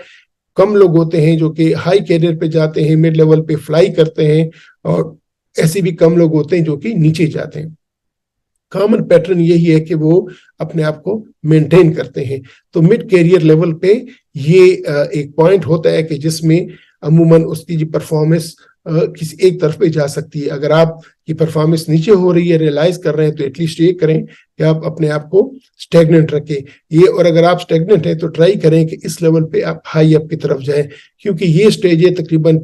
कम लोग होते हैं जो कि हाई कैरियर पे जाते हैं, मिड लेवल पे फ्लाई करते हैं, और ऐसे भी कम लोग होते हैं जो कि नीचे जाते हैं. कॉमन पैटर्न यही है कि वो अपने आप को मेंटेन करते हैं. तो मिड कैरियर लेवल पे ये एक पॉइंट होता है कि जिसमें अमूमन उसकी जो परफॉर्मेंस किसी एक तरफ पे जा सकती है. अगर आपकी परफॉर्मेंस नीचे हो रही है, रियलाइज कर रहे हैं, तो एटलीस्ट ये करें कि आप अपने आप को स्टेगनेंट रखें ये. और अगर आप स्टेगनेंट हैं तो ट्राई करें कि इस लेवल पे आप हाई अप की तरफ जाएं, क्योंकि ये स्टेज है तकरीबन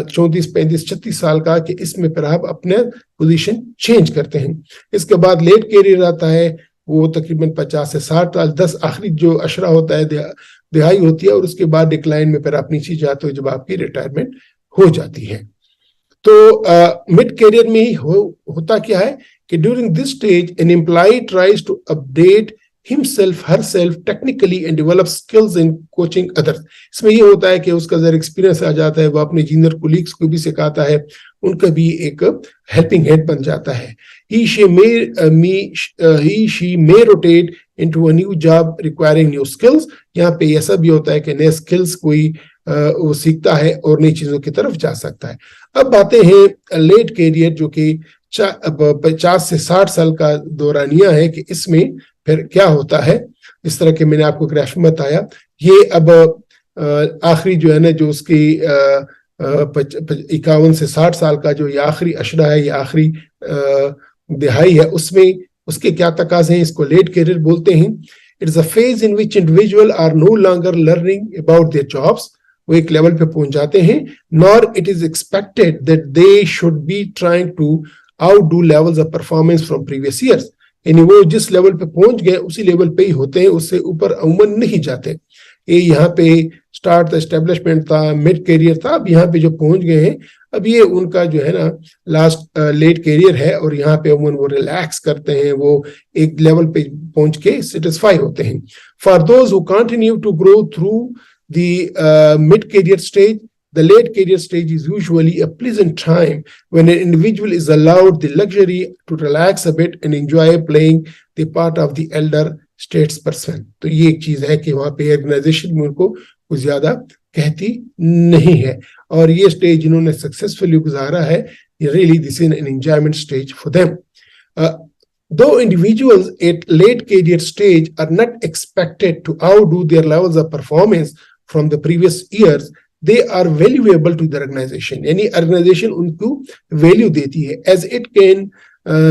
34, 35, 36 साल का, कि इसमें फिर आप अपने पोजीशन चेंज करते हैं. इसके बाद लेट कैरियर आता है, वो तकरीबन 50 से 60 साल, 10 आखिरी जो अशरा होता है दिहाई होती है, और उसके बाद डिक्लाइन में फिर आप नीचे जाते हो जब आपकी रिटायरमेंट हो जाती है. तो मिड कैरियर में ही होता क्या है कि during this stage an employee tries to update himself, herself technically and develop skills in coaching others. इसमें ये होता है कि उसका जरा एक्सपीरियंस आ जाता है, वो अपने जूनियर कोलीग्स को भी सिखाता है, उनका भी एक हेल्पिंग हैंड बन जाता है. He she may rotate into a new job requiring new skills. यहाँ पे ऐसा भी होता है कि नए स्किल्स कोई वो सीखता है और नई चीजों की तरफ जा सकता है. अब बातें हैं लेट कैरियर, जो कि 50 से 60 साल का दौरानिया है, कि इसमें फिर क्या होता है. इस तरह के मैंने आपको ग्राफ में बताया. ये अब आखिरी जो है ना, जो उसकी 51 से 60 साल का जो ये आखिरी अशरा है, ये आखिरी दिहाई है, उसमें उसके क्या तकाज़े हैं, इसको लेट कैरियर बोलते हैं. It's a phase in which individual are no longer learning about their jobs. वो एक लेवल पे पहुंच जाते हैं. Nor it is expected that they should be trying to outdo levels of performance from previous years. यानी वो जिस level पे पहुंच गए उसी लेवल पे ही होते हैं, उससे ऊपर अमूमन नहीं जाते. ये यहाँ पे स्टार्ट एस्टेब्लिशमेंट था, मिड कैरियर था, अब यहाँ पे जो पहुंच गए हैं, अब ये उनका जो है ना लास्ट लेट कैरियर है, और यहाँ पे अमूमन वो रिलैक्स करते हैं, वो एक लेवल पे पहुंच के सेटिस्फाई होते हैं. For those who continue to grow through the mid career stage, the late career stage is usually a pleasant time when an individual is allowed the luxury to relax a bit and enjoy playing the part of the elder statesperson. तो ये एक चीज है कि वहाँ पे organisation में उनको कुछ ज्यादा कहती नहीं है, और ये स्टेज इन्होंने सक्सेसफुली गुजारा है. Really, this is an enjoyment stage for them. Though individuals at late career stage are not expected to outdo their levels of performance from the previous years, they are valuable to the organization. यानी organization उनको value देती है, as it can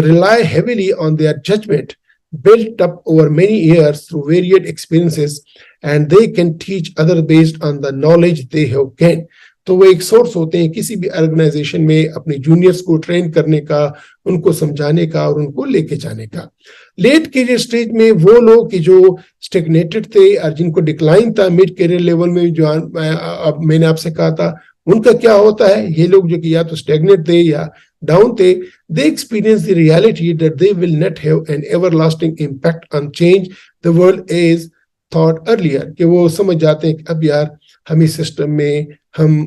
rely heavily on their judgment built up over many years through varied experiences, and they can teach others based on the knowledge they have gained. تو وہ ایک source ہوتے ہیں کسی بھی آرگنائزیشن میں اپنے جونیئرس کو ٹرین کرنے کا, ان کو سمجھانے کا اور ان کو لے کے جانے کا. لیٹ کیریئر سٹیج میں وہ لوگ کہ جو اسٹیگنیٹڈ تھے اور جن کو ڈکلائن تھا مڈ کیریئر لیول میں, جو میں نے آپ سے کہا تھا, ان کا کیا ہوتا ہے؟ یہ لوگ جو کہ یا تو اسٹیگنیٹ تھے یا ڈاؤن تھے, they experience the reality that they will not have an everlasting impact on change the world as thought earlier. کہ وہ سمجھ جاتے ہیں کہ اب یار ہم اس سسٹم میں ہم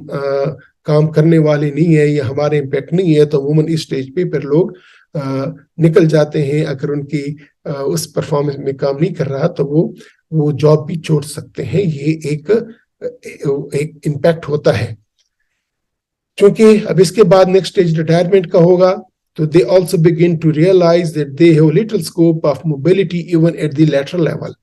کام کرنے والے نہیں ہیں یا ہمارے امپیکٹ نہیں ہے, تو عموماً اس سٹیج پہ پھر لوگ نکل جاتے ہیں. اگر ان کی اس پرفارمنس میں کام نہیں کر رہا تو وہ جاب بھی چھوڑ سکتے ہیں. یہ ایک امپیکٹ ہوتا ہے. چونکہ اب اس کے بعد نیکسٹ اسٹیج ریٹائرمنٹ کا ہوگا, تو they also begin to realize that they have little scope of mobility even at the lateral level.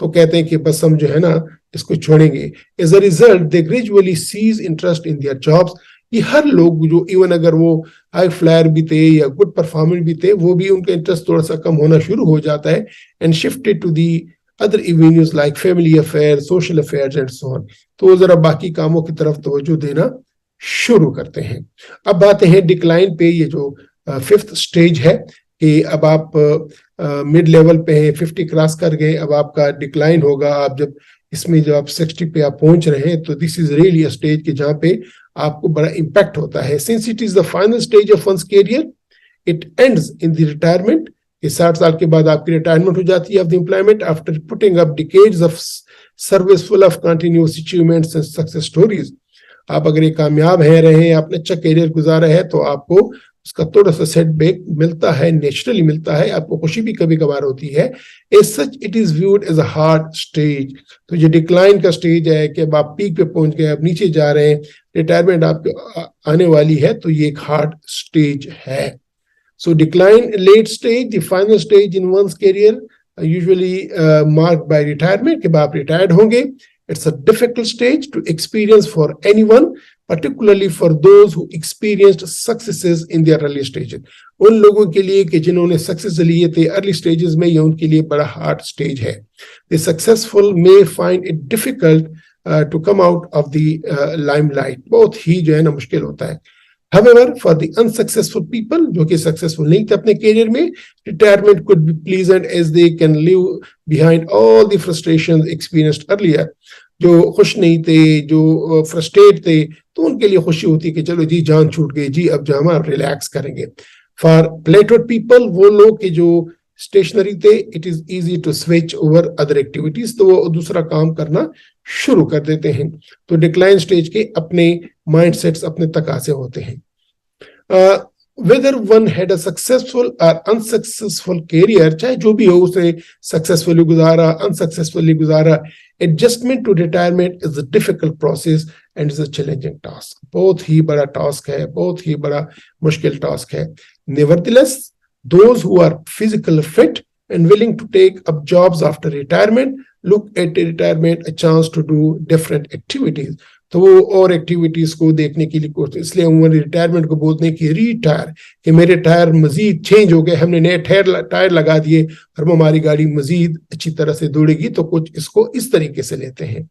تو کہتے ہیں کہ بس ہم جو ہے نا اس کو چھوڑیں گے. As a result, they gradually cease interest in their jobs. یہ ہر لوگ جو ایون اگر وہ ہائی فلائر بھی تھے یا گڈ پرفارمر بھی تھے, وہ بھی ان کا انٹرسٹ تھوڑا سا کم ہونا شروع ہو جاتا ہے, and shifted to the other avenues like family affairs, social affairs and so on. تو وہ ذرا باقی کاموں کی طرف توجہ دینا شروع کرتے ہیں. اب آتے ہیں ڈکلائن پہ. یہ جو ففتھ سٹیج ہے کہ اب آپ مڈ لیول پہ ہیں, 50 کراس کر گئے, اب آپ کا ڈکلائن ہوگا. آپ جب اس میں جب آپ 60 پہ آپ پہنچ رہے ہیں تو دس از ریئلی اے اسٹیج کہ جہاں پہ آپ کو بڑا امپیکٹ ہوتا ہے. Since it is the final stage of one's career, it ends in the retirement. کہ 60 سال کے بعد آپ کی ریٹائرمنٹ ہو جاتی ہے of the employment after putting up decades of service full of continuous achievements and success stories. آپ اگر ایک کامیاب ہیں رہے, آپ نے اچھا کیریئر گزارا ہے, تو آپ کو اس کا تھوڑا سا سیٹ بیک ملتا ہے, نیچرلی ملتا ہے, آپ کو خوشی بھی کبھی کبھار ہوتی ہے. As such, it is viewed as a hard stage. تو یہ ڈکلائن کا سٹیج ہے کہ اب آپ پیک پہ پہنچ گئے, اب نیچے جا رہے ہیں, ریٹائرمنٹ آپ کو آنے والی ہے, تو یہ ایک ہارڈ سٹیج ہے. So decline late stage, the final stage in one's career, usually marked by retirement. کہ آپ ریٹائرڈ ہوں گے. It's a difficult stage to experience for anyone, particularly for those who experienced successes in their early stages. ان لوگوں کے لیے کہ جنہوں نے سکسیس لیے تھے ارلی سٹیجز میں, یہ ان کے لیے بڑا ہارڈ سٹیج ہے. The successful may find it difficult to come out of the limelight. بہت ہی جو ہے نا مشکل ہوتا ہے. However, for the unsuccessful people, جو کہ successful نہیں تھے اپنے کیریئر میں, retirement could be pleasant as they can leave behind all the frustrations experienced earlier. جو خوش نہیں تھے, جو فرسٹریٹ تھے, تو ان کے لیے خوشی ہوتی ہے کہ چلو جی جان چھوٹ گئی جی, اب جو ہم ریلیکس کریں گے. For plateaued people, وہ لوگ کہ جو اسٹیشنری تھے, it is easy to switch over other activities. تو وہ دوسرا کام کرنا شروع کر دیتے ہیں. تو ڈکلائن سٹیج کے اپنے مائنڈ سیٹس, اپنے تقاضے ہوتے ہیں. Whether one had a successful or unsuccessful career, چاہے جو بھی ہو, اسے successfully گزارا, unsuccessfully گزارا, adjustment to retirement is a difficult process and is a challenging task. بہت ہی بڑا ٹاسک ہے, بہت ہی بڑا مشکل ٹاسک ہے. Nevertheless, those who are physically fit and willing to take up jobs after retirement look at retirement a chance to do different activities. تو وہ اور ایکٹیویٹیز کو دیکھنے کے لیے کوشش, اس لیے عموماً ریٹائرمنٹ کو بولتے ہیں کہ ریٹائر, کہ میرے ٹائر مزید چینج ہو گئے, ہم نے نئے ٹائر لگا دیے اور ہماری گاڑی مزید اچھی طرح سے دوڑے گی. تو کچھ اس کو اس طریقے سے لیتے ہیں.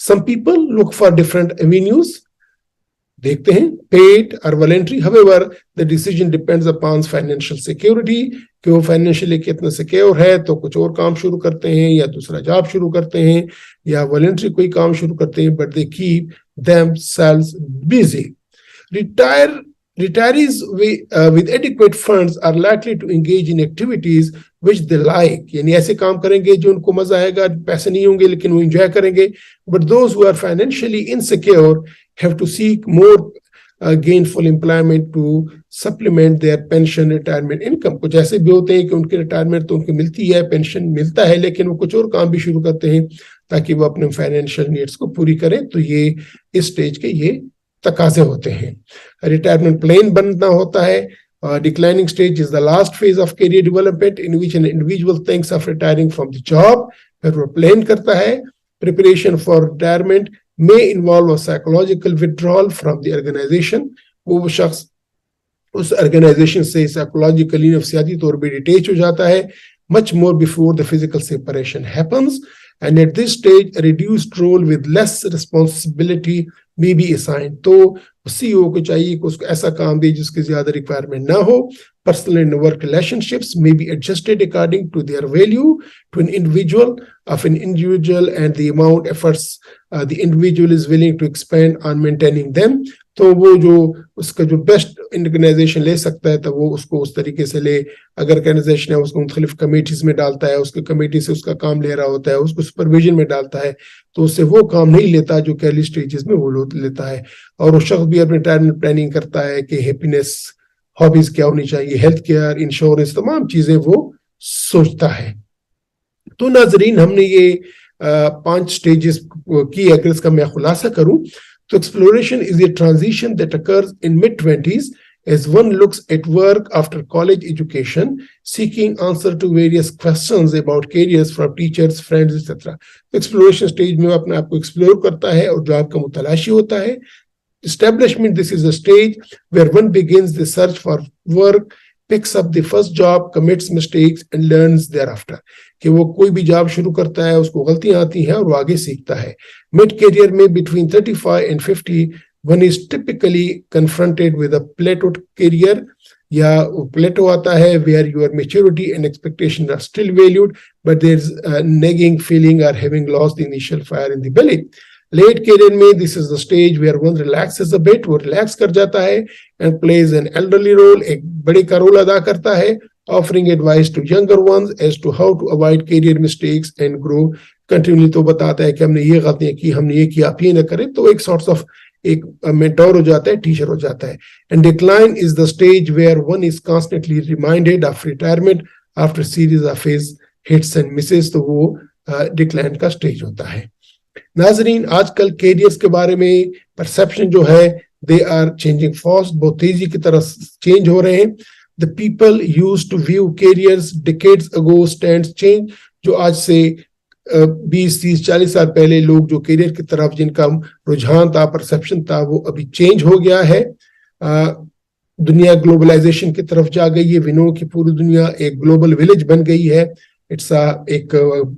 Some people look for different avenues. دیکھتے ہیں paid or voluntary. However, the decision depends upon financial security. کہ وہ فائنینشلی کتنا سیکیور ہے, تو کچھ اور کام شروع کرتے ہیں یا دوسرا جاب شروع کرتے ہیں یا والنٹری کوئی کام شروع کرتے ہیں. But they keep themselves busy. Retirees with adequate funds are likely to engage in activities which they like. یعنی ایسے کام کریں گے جو ان کو مزہ آئے گا, پیسے نہیں ہوں گے لیکن وہ انجوائے کریں گے. But those who are financially insecure have to seek more gainful employment to supplement their pension retirement income. کچھ ایسے بھی ہوتے ہیں کہ ان کی ریٹائرمنٹ تو ان کو ملتی ہے, پینشن ملتا ہے, لیکن وہ کچھ اور کام بھی شروع کرتے ہیں تاکہ وہ اپنے فائنینشیل نیڈس کو پوری کریں. تو یہ اس سٹیج کے یہ تقاضے ہوتے ہیں. ریٹائرمنٹ پلان بننا ہوتا ہے. Declining stage is the last phase of career development in which an individual thinks of retiring from the job. پھر وہ پلان کرتا ہے. Preparation for retirement may involve a psychological withdrawal from the organization. وہ شخص اس organization سے psychologically نفسیاتی طور پہ ڈیٹیچ ہو جاتا ہے. Much more before the physical separation happens. and at this stage a reduced role with less responsibility may be assigned. तो CEO को चाहिए कि उसको ऐसा काम दे जिसकी ज्यादा रिक्वायरमेंट ना हो. Personal and work relationships may be adjusted according to their value to an individual and the amount efforts the individual is willing to expend on maintaining them. तो वो जो उसका जो बेस्ट ऑर्गेनाइजेशन ले सकता है तो वो उसको उस तरीके से ले. अगर ऑर्गेनाइजेशन है उसको मुख्तलिफ कमेटीज में डालता है, उसके कमेटी से उसका काम ले रहा होता है, उसको सुपरविजन में डालता है, तो उससे वो काम नहीं लेता जो अर्ली स्टेजेस में वो लेता है. और वो शख्स भी अपने रिटायरमेंट प्लानिंग करता है कि हैप्पीनेस, हॉबीज क्या होनी चाहिए, हेल्थ केयर, इंश्योरेंस, तमाम चीजें वो सोचता है. तो नाजरीन, हमने ये 5 स्टेजेस की. अगर इसका मैं खुलासा करूं तो exploration is a transition that occurs in mid-20s as one looks at work after college education, seeking answer to various questions about careers from teachers, friends, etc. Exploration stage में अपने आप को explore करता है और जॉब का मुतलाशी होता है. Establishment, this is a stage where one begins the search for work, picks up the first job, commits mistakes and learns thereafter. कि वो कोई भी जॉब शुरू करता है, उसको गलतियां आती हैं और वो आगे सीखता है. मिड करियर में between 35 and 50 one is typically confronted with a plateaued career, या plateau आता है where your maturity and expectations are still valued but there's a nagging feeling or having lost the initial fire in the belly. Late career में this is the stage where one relaxes a bit, वो relax कर जाता है and plays an elderly role, एक बड़े का role अदा करता है, offering advice to younger ones as to how to avoid career mistakes and grow continually. तो बताता है कि हमने ये गलतियां की, हमने ये किया, आप ये ना करें. तो एक sorts of एक mentor हो जाता है, टीचर हो जाता है. And decline is the stage where one is constantly reminded of retirement after series of hits and misses. तो वो decline का stage होता है. नाजरीन, आजकल कैरियर्स के बारे में परसेप्शन जो है दे आर चेंजिंग फास्ट, बहुत तेजी की तरह चेंज हो रहे हैं. The people used to view careers decades ago stands change. जो आज से 20, 30, 40 साल पहले लोग जो कैरियर की तरफ जिनका रुझान था, परसेप्शन था, वो अभी चेंज हो गया है. दुनिया ग्लोबलाइजेशन की तरफ जा गई है. विनो की पूरी दुनिया एक ग्लोबल विलेज बन गई है. इट्स एक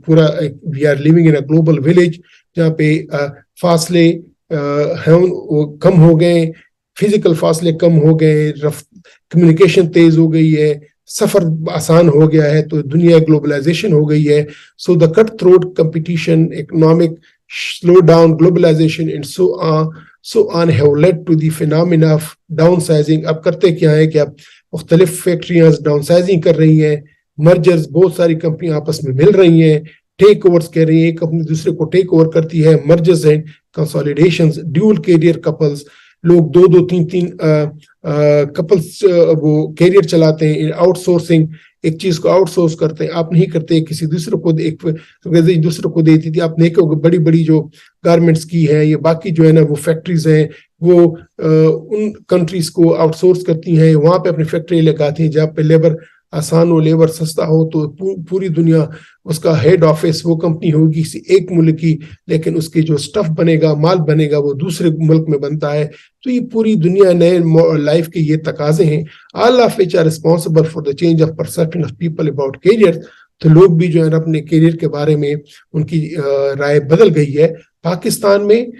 पूरा we are living in a global village जहाँ पे फासले हैं वो कम हो गए, फिजिकल फासले कम हो गए, कम्युनिकेशन तेज हो गई है, सफर आसान हो गया है. तो दुनिया ग्लोबलाइजेशन हो गई है. So the cut throat competition, economic slow down, globalization and so on have led to the phenomena of downsizing. अब करते क्या है कि अब मुख्तलिफ फैक्ट्रियां डाउनसाइजिंग कर रही हैं, मर्जर्स, बहुत सारी कंपनियां आपस में मिल रही हैं, टेक ओवर्स कह रही है, एक कंपनी दूसरे को टेक ओवर करती है, mergers and consolidations, dual career couples, लोग 2-2, 3-3 कपल्स वो कैरियर चलाते हैं. आउटसोर्सिंग, एक चीज को आउटसोर्स करते हैं, आप नहीं करते, किसी दूसरे को, एक दूसरे को देती थी. आप नहीं कहोगे बड़ी बड़ी जो गारमेंट्स की है, ये बाकी जो है ना वो फैक्ट्रीज हैं, वो उन कंट्रीज को आउटसोर्स करती हैं, वहां पे अपनी फैक्ट्री लगाती हैं जहाँ पे लेबर आसान हो, लेबर सस्ता हो. तो पूरी दुनिया उसका हेड ऑफिस वो कंपनी होगी किसी एक मुल्क की, लेकिन उसके जो स्टफ बनेगा, माल बनेगा, वो दूसरे मुल्क में बनता है. तो ये पूरी दुनिया नए लाइफ के ये तकाजे हैं. All of which are responsible for the change of perception of people about career. तो लोग भी जो है अपने कैरियर के बारे में उनकी राय बदल गई है. पाकिस्तान में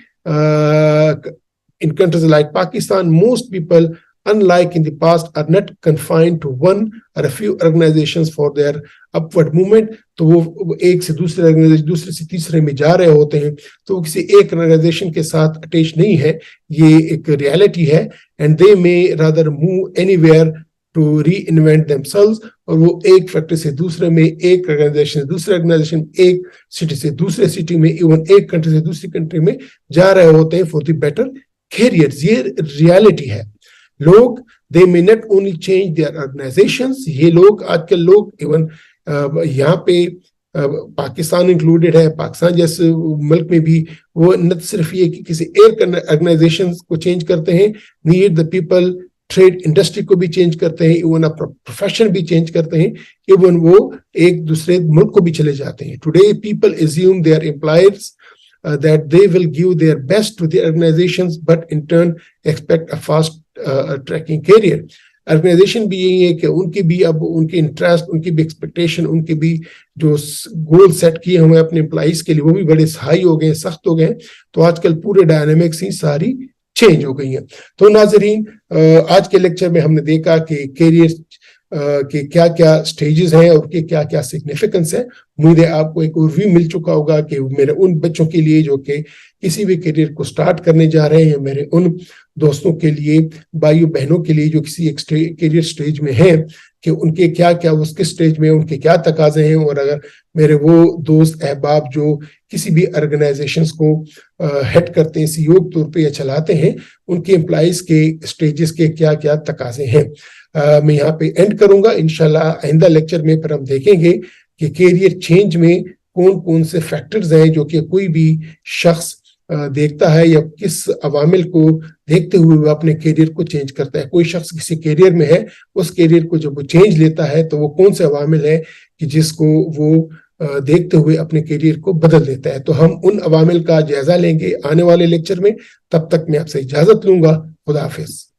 in countries like Pakistan, most people unlike in the past are not confined to one or a few organizations for their upward movement. तो वो एक से दूसरे ऑर्गेनाइजेशन, दूसरे से तीसरे में जा रहे होते हैं. तो वो किसी एक ऑर्गेनाइजेशन के साथ अटैच नहीं है, ये एक रियलिटी है. And they may rather move anywhere to reinvent themselves. और वो एक फैक्ट्री से दूसरे में, एक ऑर्गेनाइजेशन से दूसरे ऑर्गेनाइजेशन, एक सिटी से दूसरे सिटी में, इवन एक कंट्री से दूसरी कंट्री में जा रहे होते हैं फॉर द बेटर कैरियर्स. ये रियलिटी है. लोग they may not only change their organizations, ये लोग आजकल लोग इवन यहाँ पे पाकिस्तान इंक्लूडेड है, पाकिस्तान जैसे मुल्क में भी वो न सिर्फ ये कि किसी एक ऑर्गेनाइजेशन को चेंज करते हैं, need the people trade industry को भी चेंज करते हैं, इवन प्रोफेशन भी चेंज करते हैं, इवन वो एक दूसरे मुल्क को भी चले जाते हैं. Today people assume their employers that they will give their best to the organizations but in turn expect a fast tracking career. Organization بھی یہی ہے کہ ان کی بھی اب ان کی انٹرسٹ، ان کی بھی ایکسپیکٹیشن، ان کی بھی جو گول سیٹ کیے ہوئے اپنے امپلائیز کے لیے وہ بھی بڑے ہائی ہو گئے ہیں، سخت ہو گئے ہیں. تو آج کل پورے ڈائنامکس ہی ساری چینج ہو گئی ہیں. تو ناظرین، آج کے لیکچر میں ہم نے دیکھا کہ کیریئر کہ کیا کیا سٹیجز ہیں اور کہ کیا کیا سگنیفیکنس ہے. امید ہے آپ کو ایک اوورویو مل چکا ہوگا کہ میرے ان بچوں کے لیے جو کہ کسی بھی کیریئر کو سٹارٹ کرنے جا رہے ہیں، میرے ان دوستوں کے لیے، بھائیوں بہنوں کے لیے جو کسی ایک کیریئر سٹیج میں ہیں، کہ ان کے کیا کیا اس کے سٹیج میں ان کے کیا تقاضے ہیں. اور اگر میرے وہ دوست احباب جو کسی بھی آرگنائزیشنز کو ہیڈ کرتے ہیں سی ای او کے طور پہ یا چلاتے ہیں، ان کے امپلائیز کے سٹیجز کے کیا کیا تقاضے ہیں. میں یہاں پہ اینڈ کروں گا. انشاءاللہ آئندہ لیکچر میں پھر ہم دیکھیں گے کہ کیریئر چینج میں کون کون سے فیکٹرز ہیں جو کہ کوئی بھی شخص دیکھتا ہے، یا کس عوامل کو دیکھتے ہوئے وہ اپنے کیریئر کو چینج کرتا ہے. کوئی شخص کسی کیریئر میں ہے، اس کیریئر کو جب وہ چینج لیتا ہے تو وہ کون سے عوامل ہیں کہ جس کو وہ دیکھتے ہوئے اپنے کیریئر کو بدل دیتا ہے. تو ہم ان عوامل کا جائزہ لیں گے آنے والے لیکچر میں. تب تک میں آپ سے اجازت لوں گا. خدا حافظ.